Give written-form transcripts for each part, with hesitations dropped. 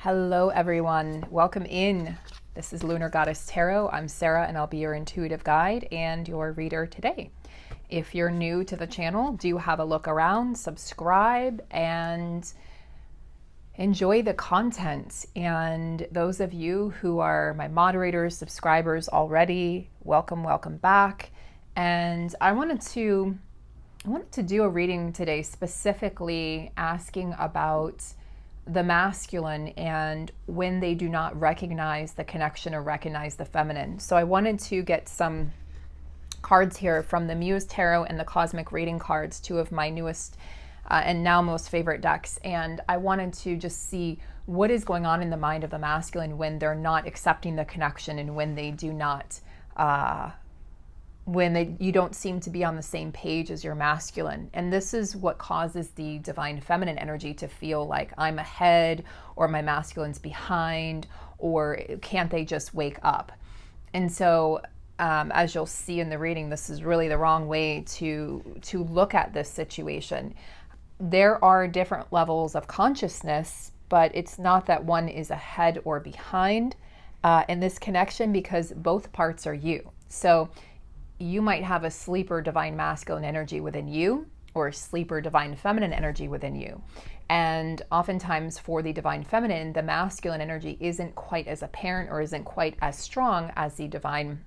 Hello everyone, welcome in. This is Lunar Goddess Tarot. I'm Sarah and I'll be your intuitive guide and your reader today. If you're new to the channel, do have a look around, subscribe, and enjoy the content. And those of you who are my moderators, subscribers already, welcome back. And I wanted to do a reading today specifically asking about the masculine and when they do not recognize the connection or recognize the feminine. So I wanted to get some cards here from the Muse Tarot and the Cosmic Reading cards, two of my newest and now most favorite decks. And I wanted to just see what is going on in the mind of the masculine when they're not accepting the connection and when they do not you don't seem to be on the same page as your masculine. And this is what causes the divine feminine energy to feel like I'm ahead or my masculine's behind, or can't they just wake up? And so as you'll see in the reading, this is really the wrong way to look at this situation. There are different levels of consciousness, but it's not that one is ahead or behind in this connection, because both parts are you. So you might have a sleeper divine masculine energy within you or a sleeper divine feminine energy within you. And oftentimes for the divine feminine, the masculine energy isn't quite as apparent or isn't quite as strong as the divine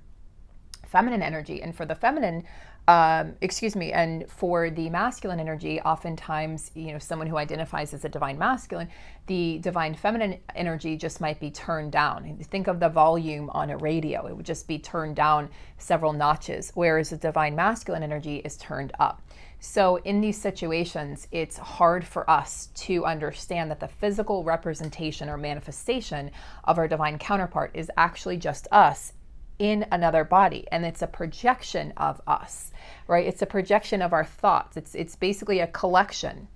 feminine energy. And for the feminine, and for the masculine energy, oftentimes, someone who identifies as a divine masculine, the divine feminine energy just might be turned down. Think of the volume on a radio. It would just be turned down several notches, whereas the divine masculine energy is turned up. So in these situations, it's hard for us to understand that the physical representation or manifestation of our divine counterpart is actually just us in another body, and it's a projection of us, right? It's a projection of our thoughts. It's basically a collection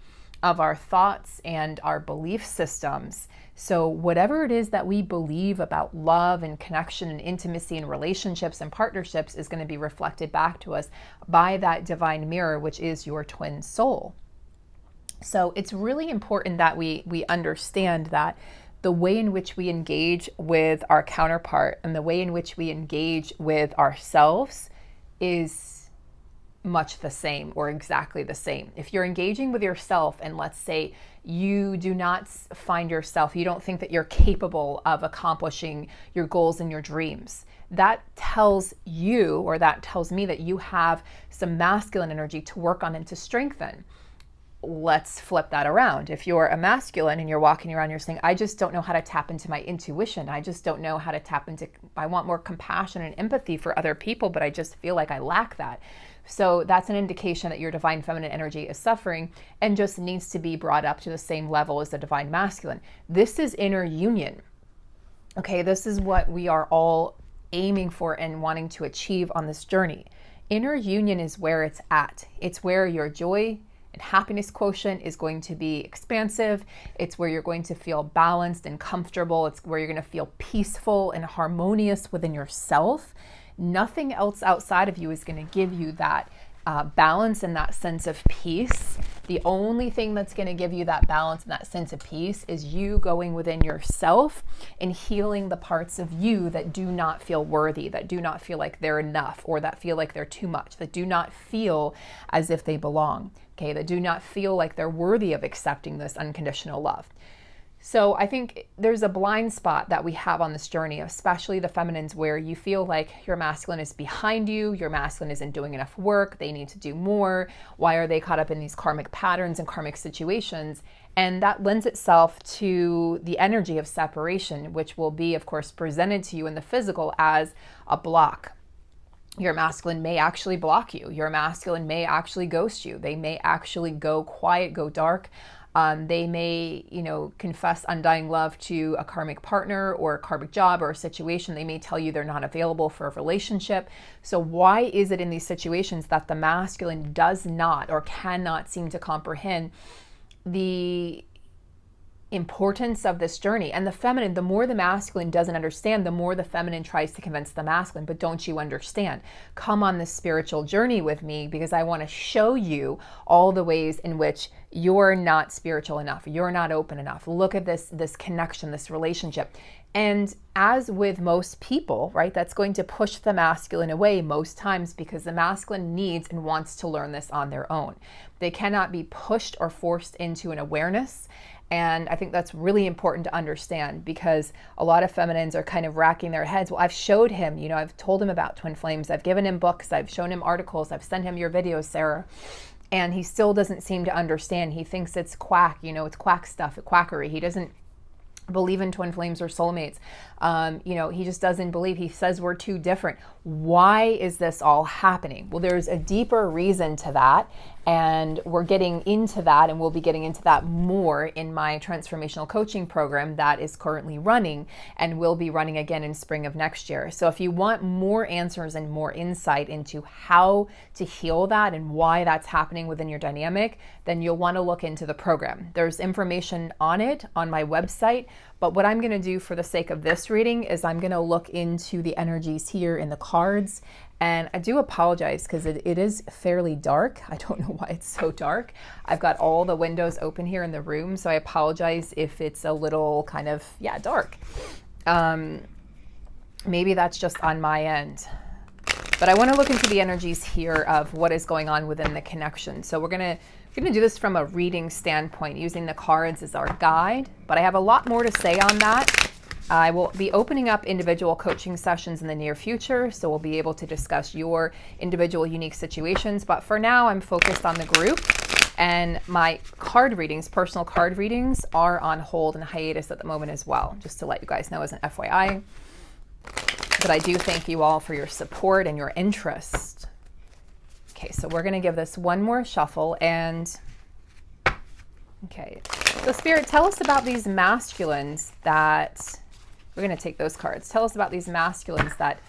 of our thoughts and our belief systems. So whatever it is that we believe about love and connection and intimacy and relationships and partnerships is going to be reflected back to us by that divine mirror, which is your twin soul. So it's really important that we understand that the way in which we engage with our counterpart and the way in which we engage with ourselves is much the same or exactly the same. If you're engaging with yourself and let's say you do not find yourself, you don't think that you're capable of accomplishing your goals and your dreams, that tells you, or that tells me, that you have some masculine energy to work on and to strengthen. Let's flip that around. If you're a masculine and you're walking around, you're saying, I just don't know how to tap into my intuition. I just don't know how to tap into, I want more compassion and empathy for other people, but I just feel like I lack that. So that's an indication that your divine feminine energy is suffering and just needs to be brought up to the same level as the divine masculine. This is inner union. Okay, this is what we are all aiming for and wanting to achieve on this journey. Inner union is where it's at. It's where your joy and happiness quotient is going to be expansive. It's where you're going to feel balanced and comfortable. It's where you're going to feel peaceful and harmonious within yourself. Nothing else outside of you is going to give you that balance and that sense of peace. The only thing that's going to give you that balance and that sense of peace is you going within yourself and healing the parts of you that do not feel worthy, that do not feel like they're enough, or that feel like they're too much, that do not feel as if they belong, okay, that do not feel like they're worthy of accepting this unconditional love. So I think there's a blind spot that we have on this journey, especially the feminines, where you feel like your masculine is behind you, your masculine isn't doing enough work, they need to do more. Why are they caught up in these karmic patterns and karmic situations? And that lends itself to the energy of separation, which will be, of course, presented to you in the physical as a block. Your masculine may actually block you. Your masculine may actually ghost you. They may actually go quiet, go dark. They may, confess undying love to a karmic partner or a karmic job or a situation. They may tell you they're not available for a relationship. So why is it in these situations that the masculine does not or cannot seem to comprehend the importance of this journey. And the feminine, the more the masculine doesn't understand, the more the feminine tries to convince the masculine, but don't you understand? Come on this spiritual journey with me, because I want to show you all the ways in which you're not spiritual enough. You're not open enough. Look at this connection, this relationship. And as with most people, right, that's going to push the masculine away most times, because the masculine needs and wants to learn this on their own. They cannot be pushed or forced into an awareness. And I think that's really important to understand, because a lot of feminines are kind of racking their heads. Well, I've showed him, I've told him about twin flames. I've given him books. I've shown him articles. I've sent him your videos, Sarah. And he still doesn't seem to understand. He thinks it's quack, it's quack stuff, quackery. He doesn't believe in twin flames or soulmates. He just doesn't believe. He says we're too different. Why is this all happening? Well, there's a deeper reason to that, and we're getting into that, and we'll be getting into that more in my transformational coaching program that is currently running and will be running again in spring of next year. So if you want more answers and more insight into how to heal that and why that's happening within your dynamic, then you'll want to look into the program. There's information on it on my website. But what I'm going to do for the sake of this reading is I'm going to look into the energies here in the cards. And I do apologize, because it is fairly dark. I don't know why it's so dark. I've got all the windows open here in the room, so I apologize if it's a little kind of, dark. Maybe that's just on my end. But I want to look into the energies here of what is going on within the connection. So we're going to do this from a reading standpoint, using the cards as our guide, but I have a lot more to say on that. I will be opening up individual coaching sessions in the near future, so we'll be able to discuss your individual unique situations. But for now, I'm focused on the group, and my card readings, personal card readings, are on hold and hiatus at the moment as well, just to let you guys know as an FYI. But I do thank you all for your support and your interest. Okay, so we're going to give this one more shuffle, and okay. So Spirit, tell us about these masculines that, we're going to take those cards. Tell us about these masculines that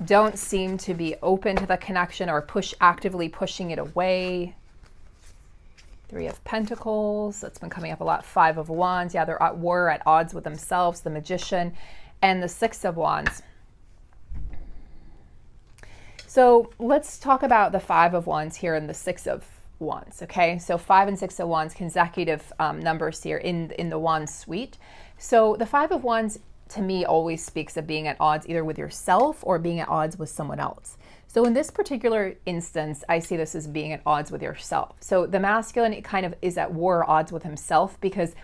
don't seem to be open to the connection or actively pushing it away. 3 of Pentacles, that's been coming up a lot. 5 of Wands, they're at war, at odds with themselves, the Magician, and the 6 of Wands. So let's talk about the 5 of Wands here and the 6 of Wands, okay? So 5 and 6 of Wands, consecutive numbers here in the Wands suite. So the 5 of Wands, to me, always speaks of being at odds either with yourself or being at odds with someone else. So in this particular instance, I see this as being at odds with yourself. So the masculine, it kind of is at war or odds with himself, because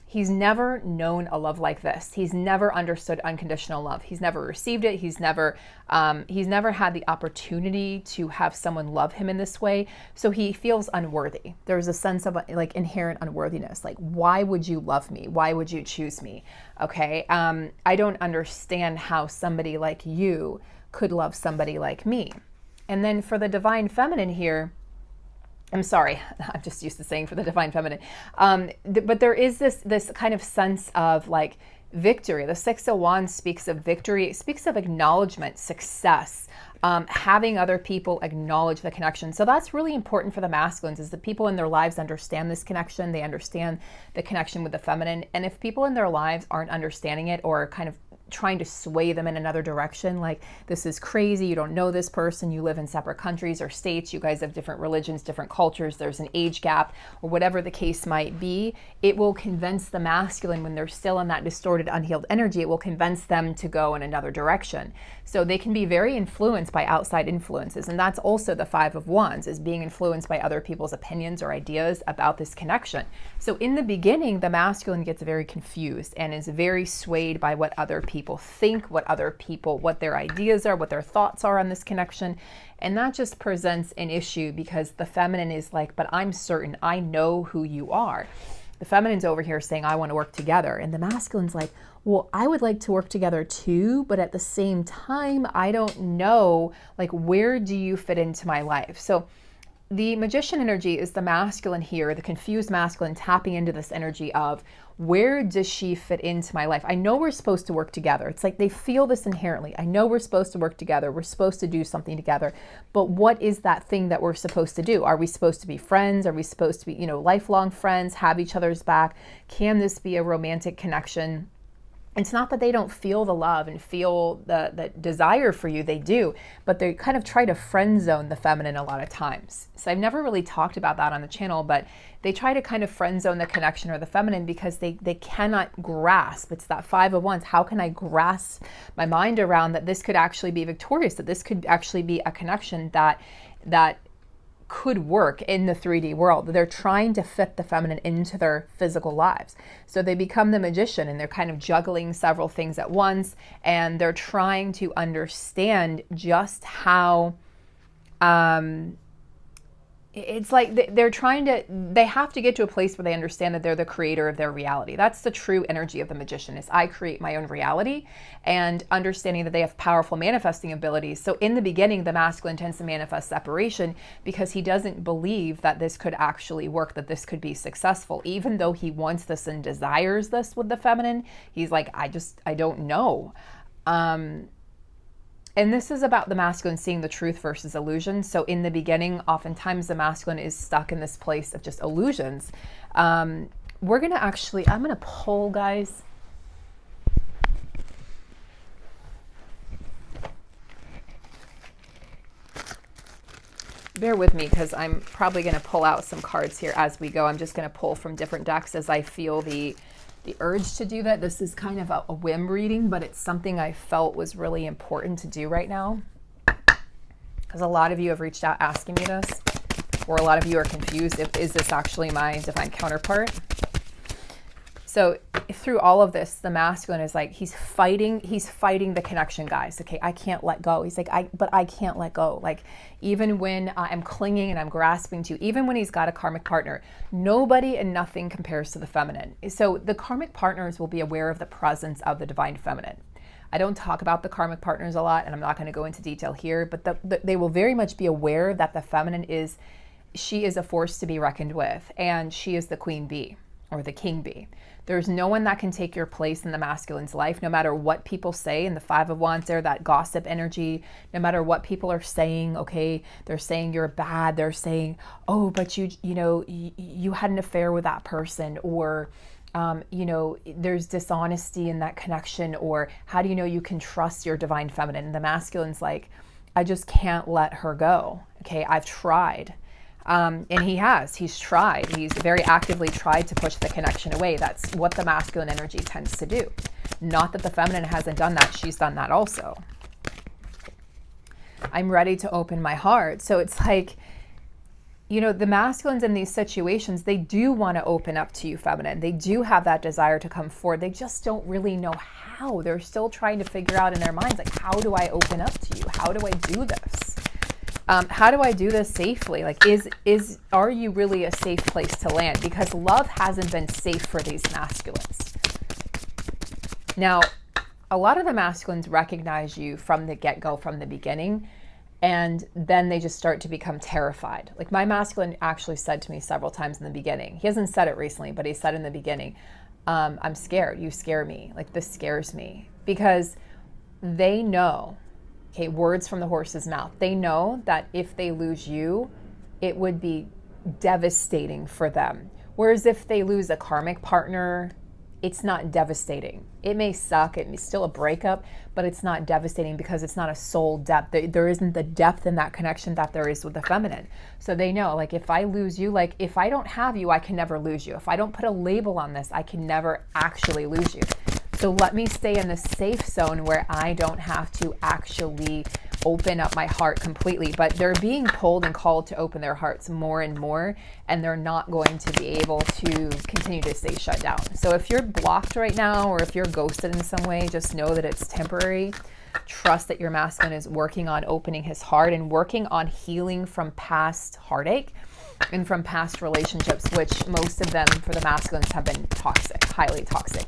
he's never known a love like this. He's never understood unconditional love. He's never received it. He's never had the opportunity to have someone love him in this way. So he feels unworthy. There's a sense of like inherent unworthiness. Like, why would you love me? Why would you choose me? Okay. I don't understand how somebody like you could love somebody like me. And then for the divine feminine here, I'm sorry, I'm just used to saying for the divine feminine. But there is this kind of sense of like victory. The 6 of Wands speaks of victory. It speaks of acknowledgement, success, having other people acknowledge the connection. So that's really important for the masculines, is that people in their lives understand this connection. They understand the connection with the feminine. And if people in their lives aren't understanding it, or kind of trying to sway them in another direction, like, this is crazy, you don't know this person, you live in separate countries or states, you guys have different religions, different cultures, there's an age gap, or whatever the case might be, it will convince the masculine, when they're still in that distorted, unhealed energy, it will convince them to go in another direction. So they can be very influenced by outside influences. And that's also the 5 of Wands, is being influenced by other people's opinions or ideas about this connection. So in the beginning, the masculine gets very confused and is very swayed by what other people think, what their ideas are, what their thoughts are on this connection. And that just presents an issue, because the feminine is like, but I'm certain, I know who you are. The feminine's over here saying, I want to work together. And the masculine's like, well, I would like to work together too, but at the same time, I don't know, like, where do you fit into my life? So the magician energy is the masculine here, the confused masculine tapping into this energy of, where does she fit into my life? I know we're supposed to work together. It's like they feel this inherently. I know we're supposed to work together. We're supposed to do something together. But what is that thing that we're supposed to do? Are we supposed to be friends? Are we supposed to be, lifelong friends, have each other's back? Can this be a romantic connection? It's not that they don't feel the love and feel the desire for you, they do, but they kind of try to friend zone the feminine a lot of times. So I've never really talked about that on the channel, but they try to kind of friend zone the connection or the feminine because they cannot grasp. It's that Five of Wands. How can I grasp my mind around that this could actually be victorious, that this could actually be a connection that could work in the 3D world. They're trying to fit the feminine into their physical lives. So they become the magician and they're kind of juggling several things at once, and they're trying to understand just how it's like they have to get to a place where they understand that they're the creator of their reality. That's the true energy of the magician, is I create my own reality, and understanding that they have powerful manifesting abilities. So in the beginning, the masculine tends to manifest separation because he doesn't believe that this could actually work, that this could be successful. Even though he wants this and desires this with the feminine, he's like, I don't know. And this is about the masculine seeing the truth versus illusion. So in the beginning, oftentimes the masculine is stuck in this place of just illusions. I'm going to pull, guys. Bear with me because I'm probably going to pull out some cards here as we go. I'm just going to pull from different decks as I feel the urge to do that. This is kind of a whim reading, but it's something I felt was really important to do right now, because a lot of you have reached out asking me this, or a lot of you are confused is this actually my divine counterpart? So through all of this, the masculine is like, he's fighting the connection, guys. Okay, I can't let go. He's like, but I can't let go. Like, even when I'm clinging and I'm grasping to, even when he's got a karmic partner, nobody and nothing compares to the feminine. So the karmic partners will be aware of the presence of the divine feminine. I don't talk about the karmic partners a lot, and I'm not going to go into detail here, but they will very much be aware that the feminine she is a force to be reckoned with, and she is the queen bee or the king bee. There's no one that can take your place in the masculine's life, no matter what people say. And the Five of Wands there, that gossip energy, no matter what people are saying, okay, they're saying you're bad. They're saying, oh, but you had an affair with that person, or, there's dishonesty in that connection, or how do you know you can trust your divine feminine? And the masculine's like, I just can't let her go. Okay, I've tried. And he's tried. He's very actively tried to push the connection away. That's what the masculine energy tends to do. Not that the feminine hasn't done that. She's done that also. I'm ready to open my heart. So it's like, the masculines in these situations, they do want to open up to you, feminine. They do have that desire to come forward. They just don't really know how. They're still trying to figure out in their minds, like, how do I open up to you? How do I do this? How do I do this safely? Like, are you really a safe place to land? Because love hasn't been safe for these masculines. Now, a lot of the masculines recognize you from the get-go, from the beginning, and then they just start to become terrified. Like, my masculine actually said to me several times in the beginning, he hasn't said it recently, but he said in the beginning, I'm scared. You scare me. Like, this scares me. Because they know, okay, words from the horse's mouth. They know that if they lose you, it would be devastating for them. Whereas if they lose a karmic partner, it's not devastating. It may suck, it may still a breakup, but it's not devastating because it's not a soul depth. There isn't the depth in that connection that there is with the feminine. So they know, like, if I lose you, like, if I don't have you, I can never lose you. If I don't put a label on this, I can never actually lose you. So let me stay in the safe zone where I don't have to actually open up my heart completely. But they're being pulled and called to open their hearts more and more, and they're not going to be able to continue to stay shut down. So if you're blocked right now, or if you're ghosted in some way, just know that it's temporary. Trust that your masculine is working on opening his heart and working on healing from past heartache and from past relationships, which most of them for the masculines have been toxic, highly toxic.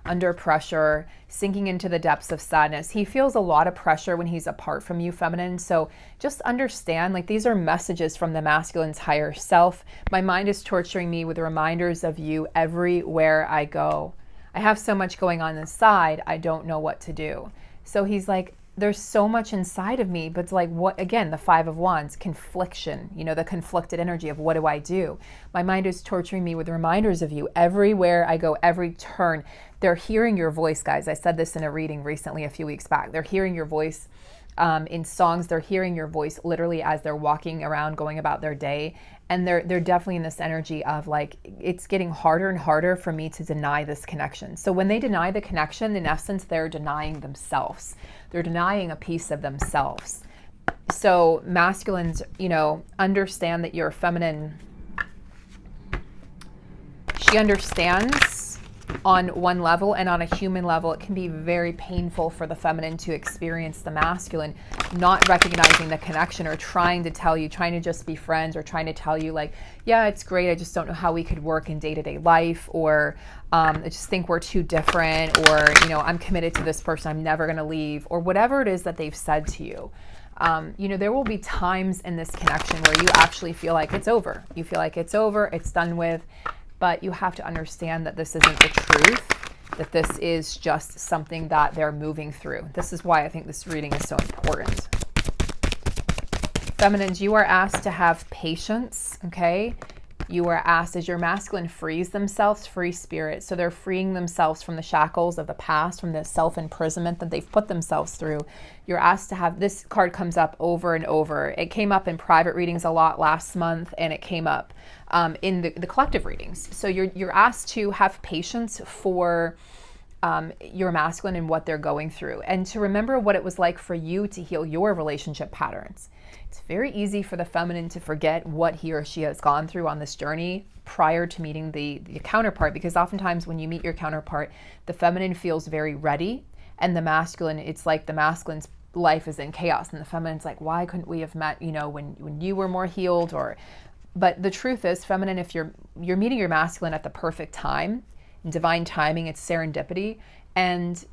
Under pressure, sinking into the depths of sadness. He feels a lot of pressure when he's apart from you, feminine. So just understand, like, these are messages from the masculine's higher self. My mind is torturing me with reminders of you everywhere I go. I have so much going on inside, I don't know what to do. So he's like, there's so much inside of me, but it's like, what, again, the Five of Wands, confliction, you know, the conflicted energy of what do I do? My mind is torturing me with reminders of you everywhere I go, every turn. They're hearing your voice, guys. I said this in a reading recently, a few weeks back. They're hearing your voice in songs. They're hearing your voice literally as they're walking around, going about their day. And they're definitely in this energy of like, it's getting harder and harder for me to deny this connection. So when they deny the connection, in essence, they're denying themselves. They're denying a piece of themselves. So masculines, you know, understand that you're feminine. She understands on one level, and on a human level, it can be very painful for the feminine to experience the masculine not recognizing the connection, or trying to tell you, trying to just be friends, or trying to tell you like, yeah, it's great, I just don't know how we could work in day-to-day life, or I just think we're too different, or, you know, I'm committed to this person, I'm never going to leave, or whatever it is that they've said to you. You know, there will be times in this connection where you actually feel like it's over. You feel like it's over, it's done with. But you have to understand that this isn't the truth, that this is just something that they're moving through. This is why I think this reading is so important. Feminines, you are asked to have patience, okay? You are asked, as your masculine frees themselves, free spirit. So they're freeing themselves from the shackles of the past, from the self-imprisonment that they've put themselves through. You're asked to have, this card comes up over and over. It came up in private readings a lot last month, and it came up in the collective readings. So you're asked to have patience for your masculine and what they're going through, and to remember what it was like for you to heal your relationship patterns. It's very easy for the feminine to forget what he or she has gone through on this journey prior to meeting the counterpart, because oftentimes when you meet your counterpart, the feminine feels very ready, and the masculine, it's like the masculine's life is in chaos, and the feminine's like, why couldn't we have met, you know, when you were more healed? Or, but the truth is, feminine, if you're meeting your masculine at the perfect time, divine timing, it's serendipity, and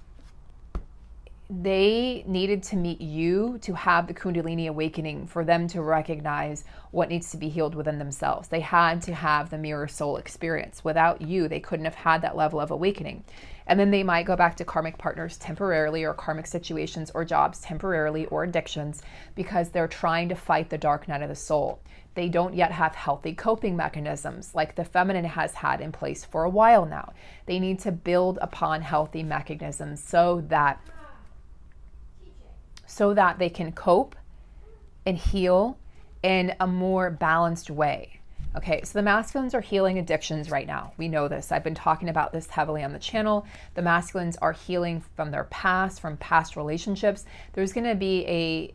they needed to meet you to have the Kundalini awakening, for them to recognize what needs to be healed within themselves. They had to have the mirror soul experience. Without you, they couldn't have had that level of awakening. And then they might go back to karmic partners temporarily, or karmic situations or jobs temporarily, or addictions, because they're trying to fight the dark night of the soul. They don't yet have healthy coping mechanisms like the feminine has had in place for a while now. They need to build upon healthy mechanisms so that they can cope and heal in a more balanced way. Okay, so the masculines are healing addictions right now. We know this. I've been talking about this heavily on the channel. The masculines are healing from their past, from past relationships. There's going to be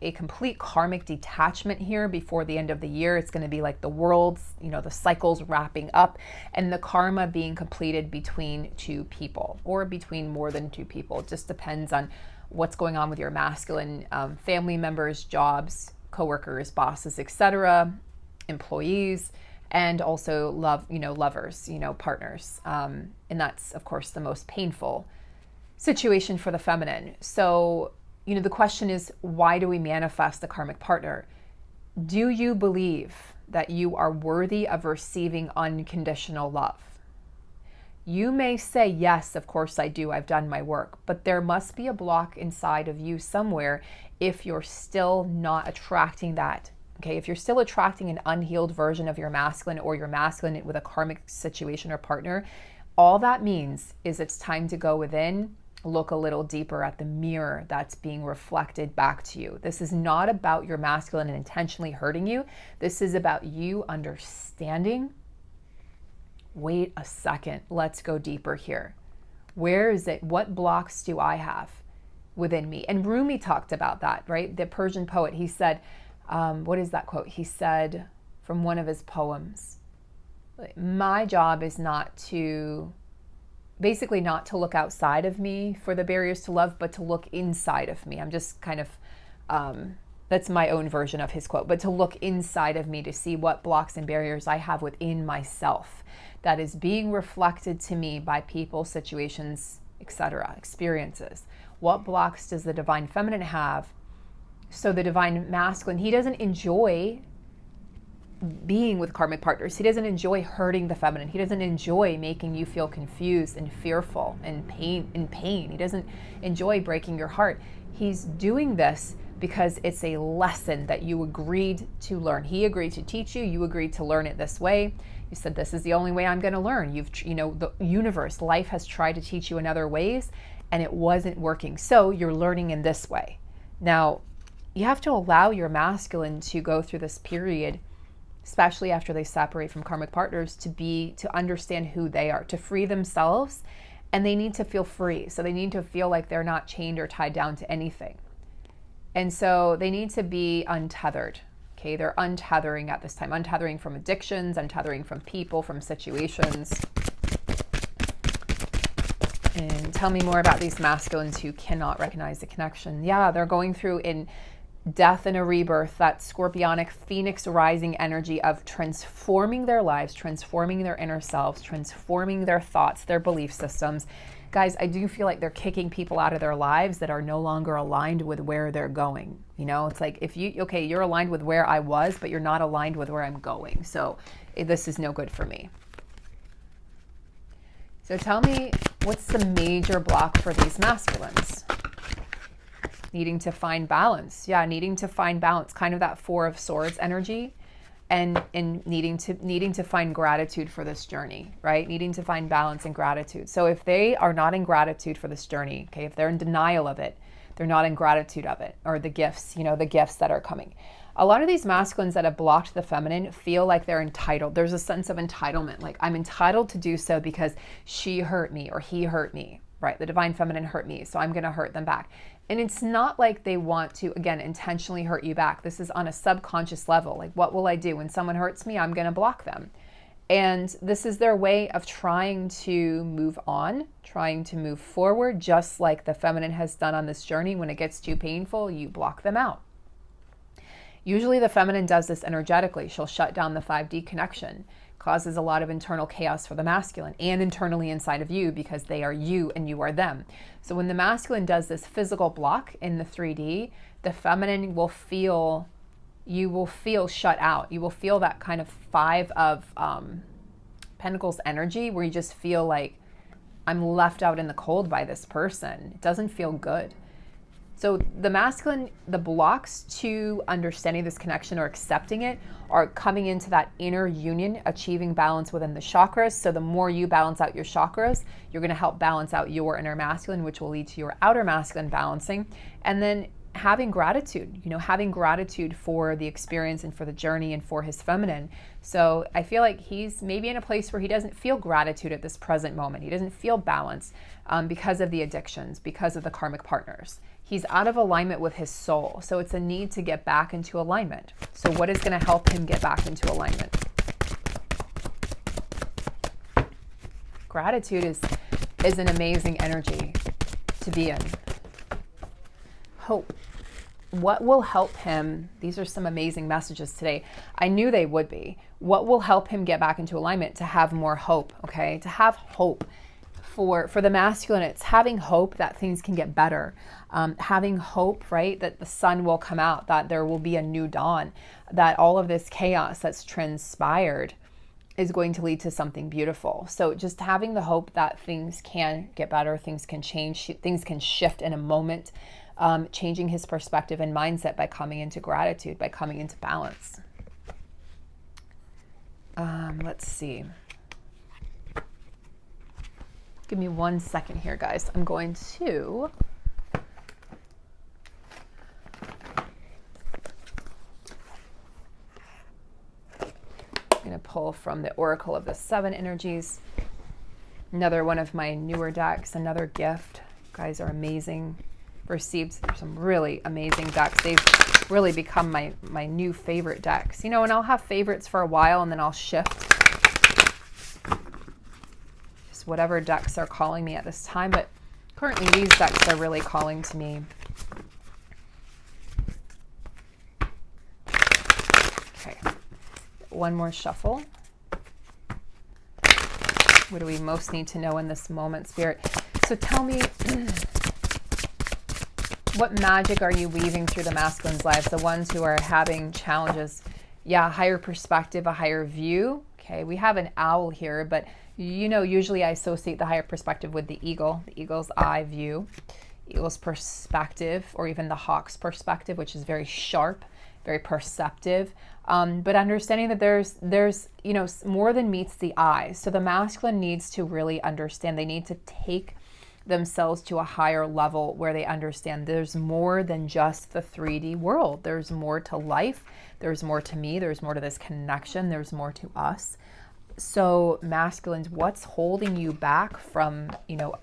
a complete karmic detachment here before the end of the year. It's going to be like the world's, you know, the cycles wrapping up, and the karma being completed between two people, or between more than two people. It just depends on what's going on with your masculine, family members, jobs, coworkers, bosses, etc., employees, and also lovers, partners. And that's, of course, the most painful situation for the feminine. So, the question is, why do we manifest the karmic partner? Do you believe that you are worthy of receiving unconditional love? You may say, yes, of course I do. I've done my work. But there must be a block inside of you somewhere if you're still not attracting that. Okay, if you're still attracting an unhealed version of your masculine, or your masculine with a karmic situation or partner, all that means is it's time to go within, look a little deeper at the mirror that's being reflected back to you. This is not about your masculine and intentionally hurting you. This is about you understanding, wait a second, let's go deeper here. Where is it? What blocks do I have within me? And Rumi talked about that, right? The Persian poet, he said, what is that quote? He said from one of his poems, my job is not to look outside of me for the barriers to love, but to look inside of me. I'm just kind of, that's my own version of his quote, but to look inside of me to see what blocks and barriers I have within myself that is being reflected to me by people, situations, etc., experiences. What blocks does the divine feminine have? So the divine masculine, he doesn't enjoy being with karmic partners. He doesn't enjoy hurting the feminine. He doesn't enjoy making you feel confused and fearful and pain. He doesn't enjoy breaking your heart. He's doing this because it's a lesson that you agreed to learn. He agreed to teach you. You agreed to learn it this way. You said, this is the only way I'm going to learn. The universe, life has tried to teach you in other ways and it wasn't working. So you're learning in this way. Now, you have to allow your masculine to go through this period, especially after they separate from karmic partners, to understand who they are, to free themselves, and they need to feel free. So they need to feel like they're not chained or tied down to anything. And so they need to be untethered. Okay, they're untethering at this time, untethering from addictions, untethering from people, from situations. And tell me more about these masculines who cannot recognize the connection. Yeah, they're going through in death and a rebirth, that scorpionic phoenix rising energy of transforming their lives, transforming their inner selves, transforming their thoughts, their belief systems. Guys, I do feel like they're kicking people out of their lives that are no longer aligned with where they're going. It's like you're aligned with where I was, but you're not aligned with where I'm going. So this is no good for me. So tell me, what's the major block for these masculines? Needing to find balance. Yeah, needing to find balance, kind of that Four of Swords energy, and needing to find gratitude for this journey, right? Needing to find balance and gratitude. So if they are not in gratitude for this journey, okay, if they're in denial of it, they're not in gratitude of it, or the gifts, the gifts that are coming. A lot of these masculines that have blocked the feminine feel like they're entitled. There's a sense of entitlement, like I'm entitled to do so because she hurt me or he hurt me, right? The divine feminine hurt me, so I'm going to hurt them back. And it's not like they want to, again, intentionally hurt you back. This is on a subconscious level. Like, what will I do? When someone hurts me, I'm going to block them. And this is their way of trying to move on, trying to move forward, just like the feminine has done on this journey. When it gets too painful, you block them out. Usually the feminine does this energetically. She'll shut down the 5D connection. Causes a lot of internal chaos for the masculine and internally inside of you, because they are you and you are them. So when the masculine does this physical block in the 3D, the feminine will feel, you will feel shut out. You will feel that kind of Five of Pentacles energy where you just feel like I'm left out in the cold by this person. It doesn't feel good. So the masculine, the blocks to understanding this connection or accepting it are coming into that inner union, achieving balance within the chakras. So the more you balance out your chakras, you're going to help balance out your inner masculine, which will lead to your outer masculine balancing. And then having gratitude, having gratitude for the experience and for the journey and for his feminine. So I feel like he's maybe in a place where he doesn't feel gratitude at this present moment. He doesn't feel balance because of the addictions, because of the karmic partners. He's out of alignment with his soul. So it's a need to get back into alignment. So what is going to help him get back into alignment? Gratitude is an amazing energy to be in. Hope. What will help him? These are some amazing messages today. I knew they would be. What will help him get back into alignment? To have more hope, okay? To have hope. For the masculine, it's having hope that things can get better. Having hope, right, that the sun will come out, that there will be a new dawn, that all of this chaos that's transpired is going to lead to something beautiful. So just having the hope that things can get better, things can change, things can shift in a moment, changing his perspective and mindset by coming into gratitude, by coming into balance. Let's see. Give me 1 second here, guys. I'm going to pull from the Oracle of the Seven Energies. Another one of my newer decks, another gift. You guys are amazing. Received some really amazing decks. They've really become my new favorite decks. And I'll have favorites for a while and then I'll shift. Whatever decks are calling me at this time, but currently these decks are really calling to me. Okay, one more shuffle. What do we most need to know in this moment, Spirit? So tell me, what magic are you weaving through the masculine's lives? The ones who are having challenges. Yeah, a higher perspective, a higher view. Okay, we have an owl here, but you know, usually I associate the higher perspective with the eagle's eye view, eagle's perspective, or even the hawk's perspective, which is very sharp, very perceptive. But understanding that there's you know, more than meets the eye. So the masculine needs to really understand. They need to take themselves to a higher level where they understand there's more than just the 3D world. There's more to life. There's more to me. There's more to this connection. There's more to us. So masculines, what's holding you back from, you know,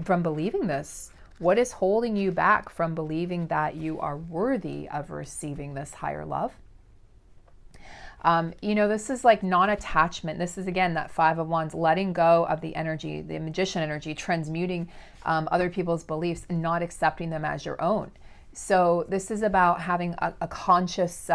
from believing this? What is holding you back from believing that you are worthy of receiving this higher love? You know, this is like non-attachment. This is, again, that Five of Wands, letting go of the energy, the magician energy, transmuting other people's beliefs and not accepting them as your own. So this is about having a conscious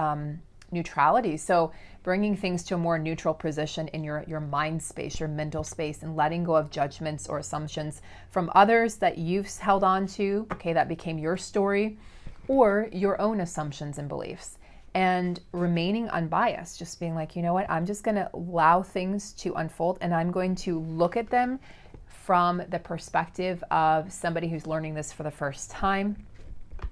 neutrality. So bringing things to a more neutral position in your mind space, your mental space, and letting go of judgments or assumptions from others that you've held on to, okay, that became your story, or your own assumptions and beliefs. And remaining unbiased, just being like, you know what, I'm just going to allow things to unfold, and I'm going to look at them from the perspective of somebody who's learning this for the first time,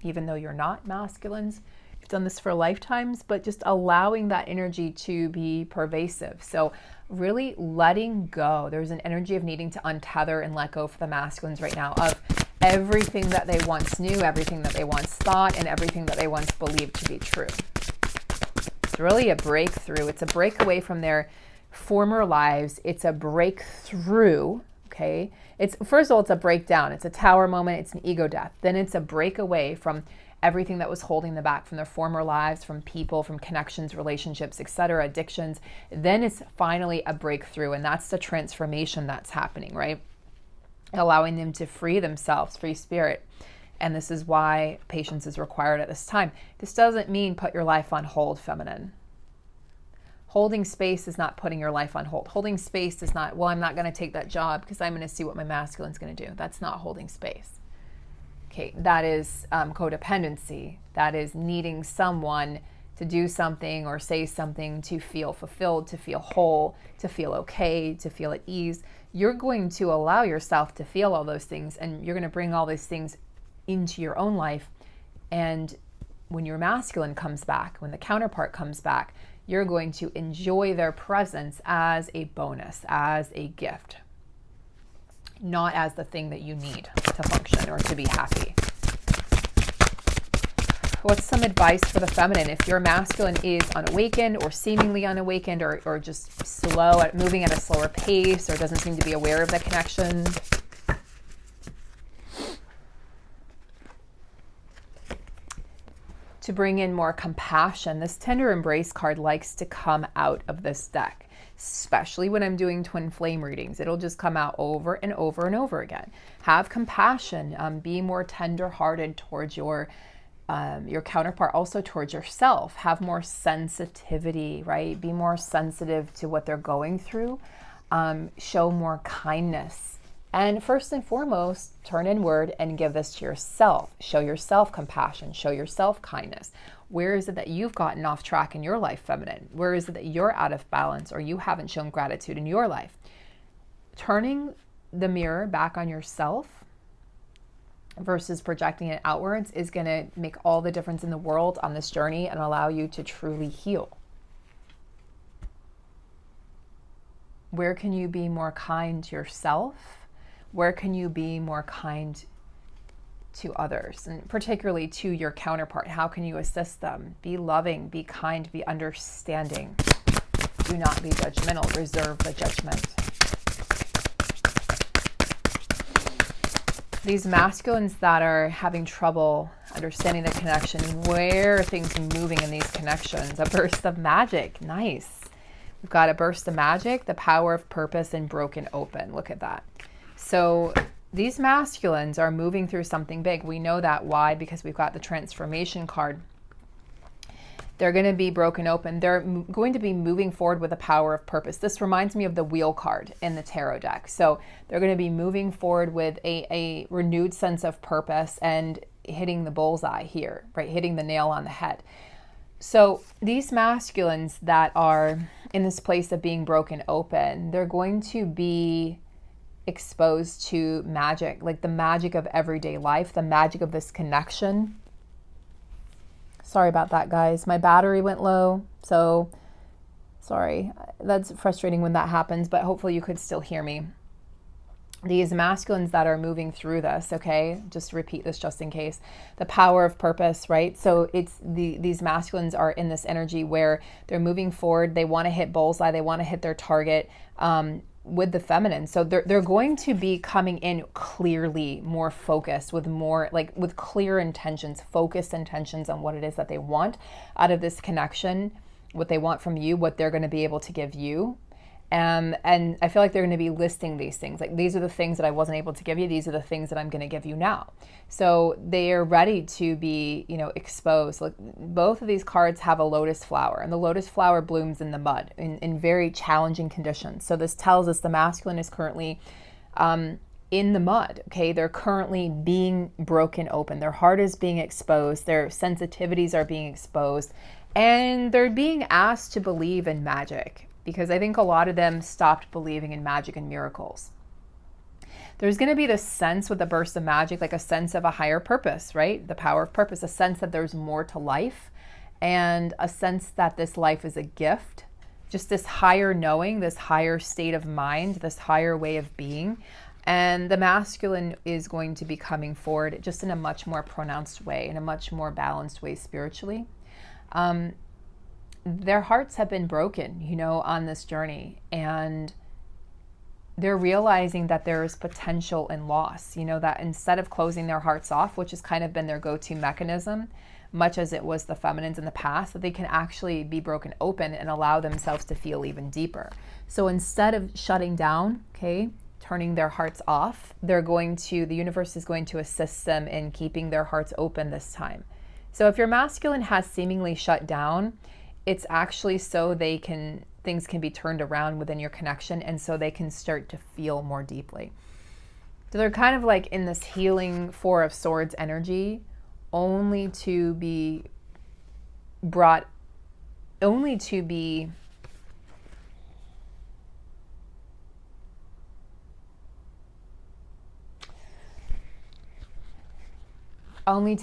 even though you're not masculines. You've done this for lifetimes, but just allowing that energy to be pervasive. So really letting go. There's an energy of needing to untether and let go for the masculines right now of everything that they once knew, everything that they once thought, and everything that they once believed to be true. It's really a breakthrough. It's a breakaway from their former lives. It's a breakthrough, okay? It's, first of all, it's a breakdown. It's a tower moment. It's an ego death. Then it's a breakaway from everything that was holding them back from their former lives, from people, from connections, relationships, etc., addictions. Then it's finally a breakthrough, and that's the transformation that's happening, right? Allowing them to free themselves, free spirit. And this is why patience is required at this time. This doesn't mean put your life on hold, feminine. Holding space is not putting your life on hold. Holding space is not, well, I'm not going to take that job because I'm going to see what my masculine's going to do. That's not holding space. Okay, that is codependency. That is needing someone to do something or say something to feel fulfilled, to feel whole, to feel okay, to feel at ease. You're going to allow yourself to feel all those things, and you're going to bring all those things into your own life. And when your masculine comes back, when the counterpart comes back, you're going to enjoy their presence as a bonus, as a gift, not as the thing that you need to function or to be happy. What's some advice for the feminine? If your masculine is unawakened or seemingly unawakened, or just slow at moving at a slower pace, or doesn't seem to be aware of the connection, to bring in more compassion. This tender embrace card likes to come out of this deck, especially when I'm doing twin flame readings. It'll just come out over and over and over again. Have compassion, be more tender-hearted towards your counterpart, also towards yourself. Have more sensitivity, right? Be more sensitive to what they're going through. Show more kindness. And first and foremost, turn inward and give this to yourself. Show yourself compassion. Show yourself kindness. Where is it that you've gotten off track in your life, feminine? Where is it that you're out of balance or you haven't shown gratitude in your life? Turning the mirror back on yourself versus projecting it outwards is going to make all the difference in the world on this journey and allow you to truly heal. Where can you be more kind to yourself? Where can you be more kind to others, and particularly to your counterpart? How can you assist them? Be loving, be kind, be understanding. Do not be judgmental. Reserve the judgment. These masculines that are having trouble understanding the connection, where are things moving in these connections? A burst of magic. Nice. We've got a burst of magic, the power of purpose, and broken open. Look at that. So these masculines are moving through something big. We know that. Why? Because we've got the transformation card. They're going to be broken open. They're going to be moving forward with a power of purpose. This reminds me of the wheel card in the tarot deck. So they're going to be moving forward with a renewed sense of purpose and hitting the bullseye here, right? Hitting the nail on the head. So these masculines that are in this place of being broken open, they're going to be exposed to magic, like the magic of everyday life, the magic of this connection. Sorry about that, guys. My battery went low, so sorry. That's frustrating when that happens, but hopefully you could still hear me. These masculines that are moving through this, okay, just repeat this just in case. The power of purpose, right? So it's these masculines are in this energy where they're moving forward. They want to hit bullseye. They want to hit their target with the feminine. So they're going to be coming in clearly more focused, with more like with clear intentions, focused intentions on what it is that they want out of this connection, what they want from you, what they're going to be able to give you. And I feel like they're going to be listing these things. Like, these are the things that I wasn't able to give you. These are the things that I'm going to give you now. So they are ready to be, exposed. Like, both of these cards have a lotus flower, and the lotus flower blooms in the mud in very challenging conditions. So this tells us the masculine is currently in the mud. Okay. They're currently being broken open. Their heart is being exposed. Their sensitivities are being exposed, and they're being asked to believe in magic, because I think a lot of them stopped believing in magic and miracles. There's going to be this sense with a burst of magic, like a sense of a higher purpose, right? The power of purpose, a sense that there's more to life, and a sense that this life is a gift, just this higher knowing, this higher state of mind, this higher way of being. And the masculine is going to be coming forward just in a much more pronounced way, in a much more balanced way spiritually. Their hearts have been broken, on this journey, and they're realizing that there is potential in loss, that instead of closing their hearts off, which has kind of been their go-to mechanism, much as it was the feminines in the past, that they can actually be broken open and allow themselves to feel even deeper. So instead of shutting down, turning their hearts off, the universe is going to assist them in keeping their hearts open this time. So if your masculine has seemingly shut down, it's actually so things can be turned around within your connection, and so they can start to feel more deeply. So they're kind of like in this healing Four of Swords energy, only to be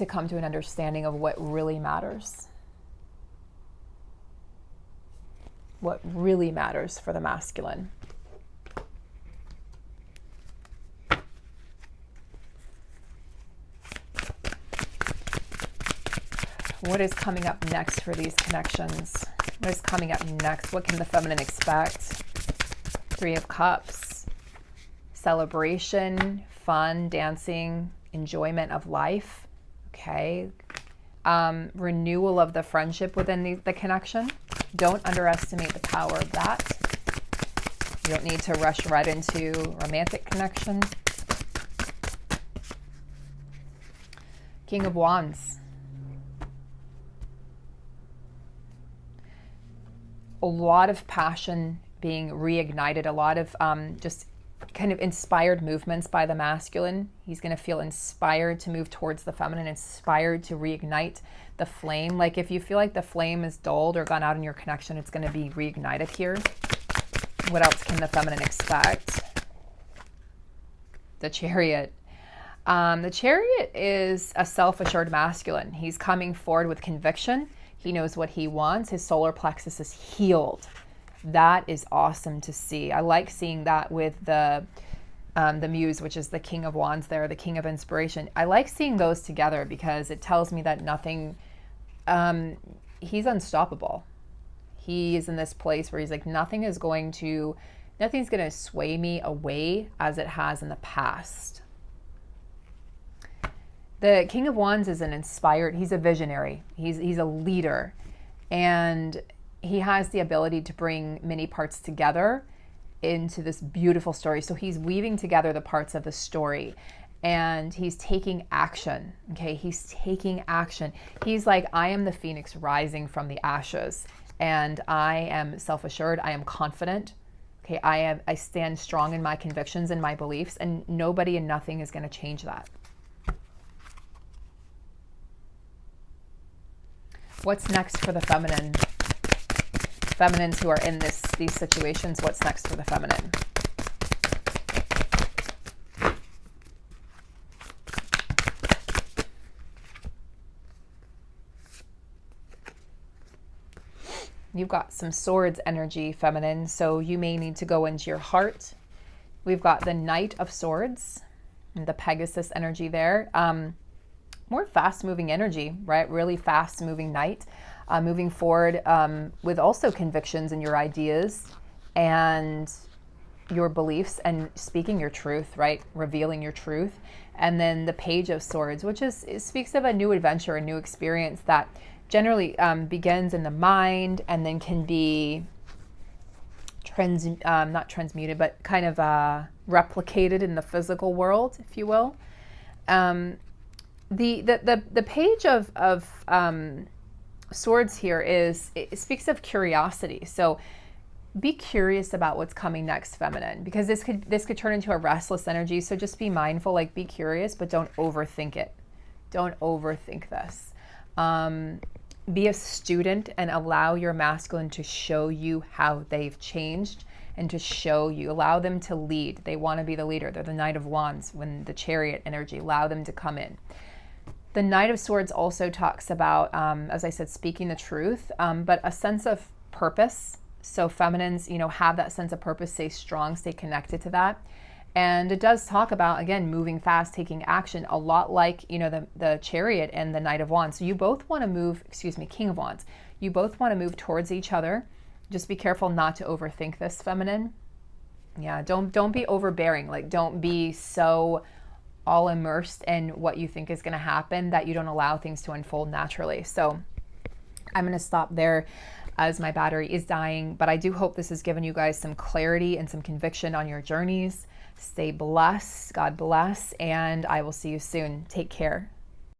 come to an understanding of what really matters. What really matters for the masculine. What is coming up next for these connections? What is coming up next? What can the feminine expect? Three of Cups. Celebration, fun, dancing, enjoyment of life. Okay. Renewal of the friendship within the connection. Don't underestimate the power of that. You don't need to rush right into romantic connection. King of Wands. A lot of passion being reignited, a lot of just kind of inspired movements by the masculine. He's going to feel inspired to move towards the feminine, inspired to reignite the flame. Like, if you feel like the flame is dulled or gone out in your connection, it's going to be reignited here. What else can the feminine expect? The Chariot. The Chariot is a self-assured masculine. He's coming forward with conviction. He knows what he wants. His solar plexus is healed. That is awesome to see. I like seeing that with the Muse, which is the King of Wands there, the King of Inspiration. I like seeing those together because it tells me that he's unstoppable. He is in this place where he's like, nothing's going to sway me away as it has in the past. The King of Wands is he's a visionary. He's a leader, and he has the ability to bring many parts together into this beautiful story. So he's weaving together the parts of the story. and he's taking action. Okay, he's taking action. He's like, I am the phoenix rising from the ashes, and I am self-assured. I am confident. Okay, I stand strong in my convictions and my beliefs, and nobody and nothing is going to change that. What's next for the feminine? Feminines who are in these situations, what's next for the feminine? You've got some swords energy, feminine, so you may need to go into your heart. We've got the Knight of Swords, and the Pegasus energy there. More fast-moving energy, right? Really fast-moving knight, moving forward with also convictions in your ideas and your beliefs and speaking your truth, right? Revealing your truth. And then the Page of Swords, which it speaks of a new adventure, a new experience that generally begins in the mind and then can be not transmuted, but kind of replicated in the physical world, if you will. The Page of Swords here it speaks of curiosity. So be curious about what's coming next, feminine, because this could turn into a restless energy. So just be mindful, like be curious, but don't overthink it. Don't overthink this. Be a student and allow your masculine to show you how they've changed and to show you. Allow them to lead. They want to be the leader. They're the Knight of Wands. When the Chariot energy, allow them to come in. The Knight of Swords also talks about, as I said, speaking the truth, but a sense of purpose. So feminines, have that sense of purpose, stay strong, stay connected to that. And it does talk about, again, moving fast, taking action, a lot like, the Chariot and the Knight of Wands. So you both want to move, King of Wands. You both want to move towards each other. Just be careful not to overthink this, feminine. Yeah, don't be overbearing. Like, don't be so all immersed in what you think is going to happen that you don't allow things to unfold naturally. So I'm going to stop there as my battery is dying, but I do hope this has given you guys some clarity and some conviction on your journeys. Stay blessed, God bless, and I will see you soon. Take care.